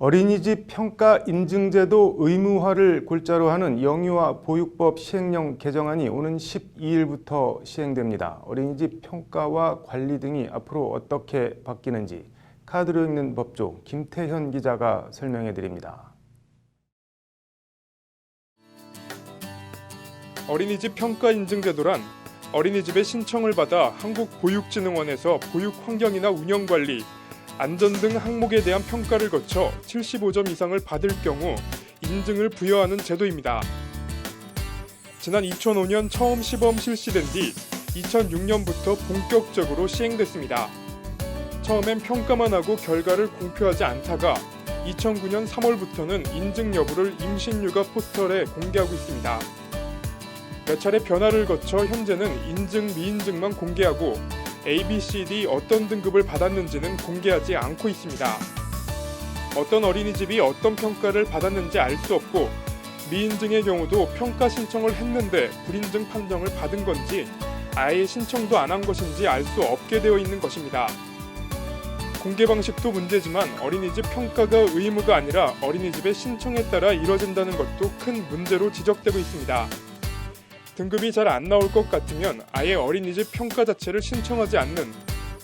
어린이집 평가 인증제도 의무화를 골자로 하는 영유아 보육법 시행령 개정안이 오는 12일부터 시행됩니다. 어린이집 평가와 관리 등이 앞으로 어떻게 바뀌는지 카드로 읽는 법조 김태현 기자가 설명해 드립니다. 어린이집 평가 인증제도란 어린이집의 신청을 받아 한국보육진흥원에서 보육 환경이나 운영 관리, 안전 등 항목에 대한 평가를 거쳐 75점 이상을 받을 경우 인증을 부여하는 제도입니다. 지난 2005년 처음 시범 실시된 뒤 2006년부터 본격적으로 시행됐습니다. 처음엔 평가만 하고 결과를 공표하지 않다가 2009년 3월부터는 인증 여부를 임신육아 포털에 공개하고 있습니다. 몇 차례 변화를 거쳐 현재는 인증, 미인증만 공개하고 A, B, C, D 어떤 등급을 받았는지는 공개하지 않고 있습니다. 어떤 어린이집이 어떤 평가를 받았는지 알 수 없고 미인증의 경우도 평가 신청을 했는데 불인증 판정을 받은 건지 아예 신청도 안 한 것인지 알 수 없게 되어 있는 것입니다. 공개 방식도 문제지만 어린이집 평가가 의무가 아니라 어린이집의 신청에 따라 이뤄진다는 것도 큰 문제로 지적되고 있습니다. 등급이 잘 안 나올 것 같으면 아예 어린이집 평가 자체를 신청하지 않는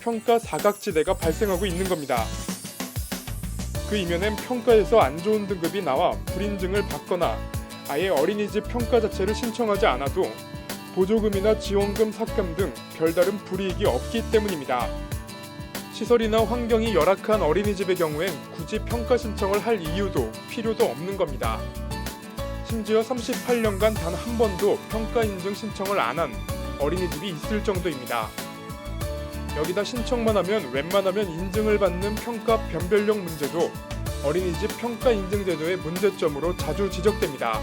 평가 사각지대가 발생하고 있는 겁니다. 그 이면엔 평가에서 안 좋은 등급이 나와 불인증을 받거나 아예 어린이집 평가 자체를 신청하지 않아도 보조금이나 지원금 삭감 등 별다른 불이익이 없기 때문입니다. 시설이나 환경이 열악한 어린이집의 경우엔 굳이 평가 신청을 할 이유도 필요도 없는 겁니다. 심지어 38년간 단 한 번도 평가 인증 신청을 안 한 어린이집이 있을 정도입니다. 여기다 신청만 하면 웬만하면 인증을 받는 평가 변별력 문제도 어린이집 평가 인증 제도의 문제점으로 자주 지적됩니다.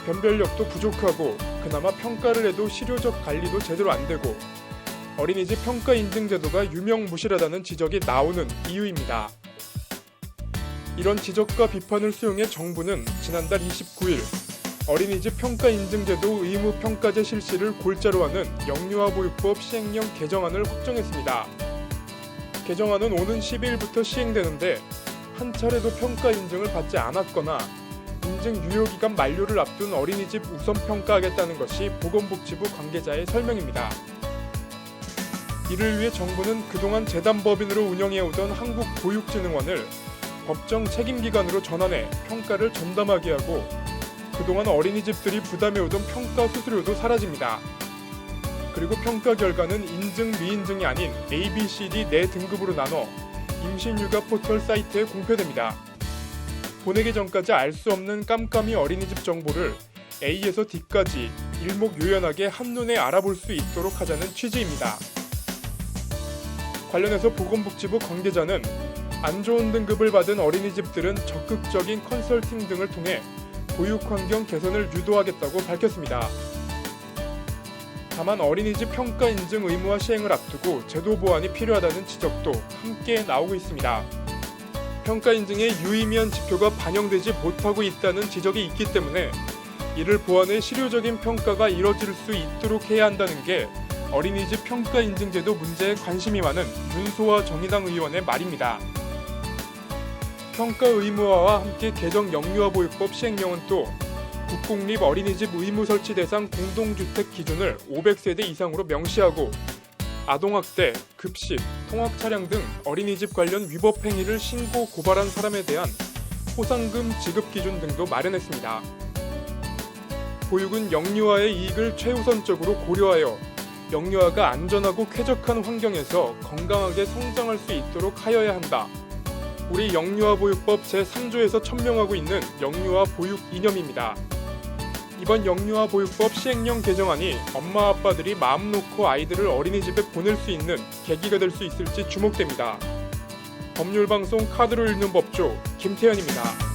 변별력도 부족하고 그나마 평가를 해도 실효적 관리도 제대로 안 되고 어린이집 평가 인증 제도가 유명무실하다는 지적이 나오는 이유입니다. 이런 지적과 비판을 수용해 정부는 지난달 29일 어린이집 평가 인증제도 의무평가제 실시를 골자로 하는 영유아보육법 시행령 개정안을 확정했습니다. 개정안은 오는 12일부터 시행되는데 한 차례도 평가 인증을 받지 않았거나 인증 유효기간 만료를 앞둔 어린이집 우선 평가하겠다는 것이 보건복지부 관계자의 설명입니다. 이를 위해 정부는 그동안 재단법인으로 운영해오던 한국보육진흥원을 법정 책임기관으로 전환해 평가를 전담하게 하고 그동안 어린이집들이 부담해오던 평가 수수료도 사라집니다. 그리고 평가 결과는 인증, 미인증이 아닌 A, B, C, D 4등급으로 나눠 임신육아 포털 사이트에 공표됩니다. 보내기 전까지 알 수 없는 깜깜이 어린이집 정보를 A에서 D까지 일목요연하게 한눈에 알아볼 수 있도록 하자는 취지입니다. 관련해서 보건복지부 관계자는 안 좋은 등급을 받은 어린이집들은 적극적인 컨설팅 등을 통해 보육환경 개선을 유도하겠다고 밝혔습니다. 다만 어린이집 평가 인증 의무화 시행을 앞두고 제도 보완이 필요하다는 지적도 함께 나오고 있습니다. 평가 인증의 유의미한 지표가 반영되지 못하고 있다는 지적이 있기 때문에 이를 보완해 실효적인 평가가 이뤄질 수 있도록 해야 한다는 게 어린이집 평가 인증제도 문제에 관심이 많은 윤소아 정의당 의원의 말입니다. 평가 의무화와 함께 개정 영유아보육법 시행령은 또 국공립 어린이집 의무 설치 대상 공동주택 기준을 500세대 이상으로 명시하고 아동학대, 급식, 통학 차량 등 어린이집 관련 위법 행위를 신고 고발한 사람에 대한 포상금 지급 기준 등도 마련했습니다. 보육은 영유아의 이익을 최우선적으로 고려하여 영유아가 안전하고 쾌적한 환경에서 건강하게 성장할 수 있도록 하여야 한다. 우리 영유아보육법 제3조에서 천명하고 있는 영유아 보육 이념입니다. 이번 영유아보육법 시행령 개정안이 엄마 아빠들이 마음 놓고 아이들을 어린이집에 보낼 수 있는 계기가 될 수 있을지 주목됩니다. 법률방송 카드로 읽는 법조 김태현입니다.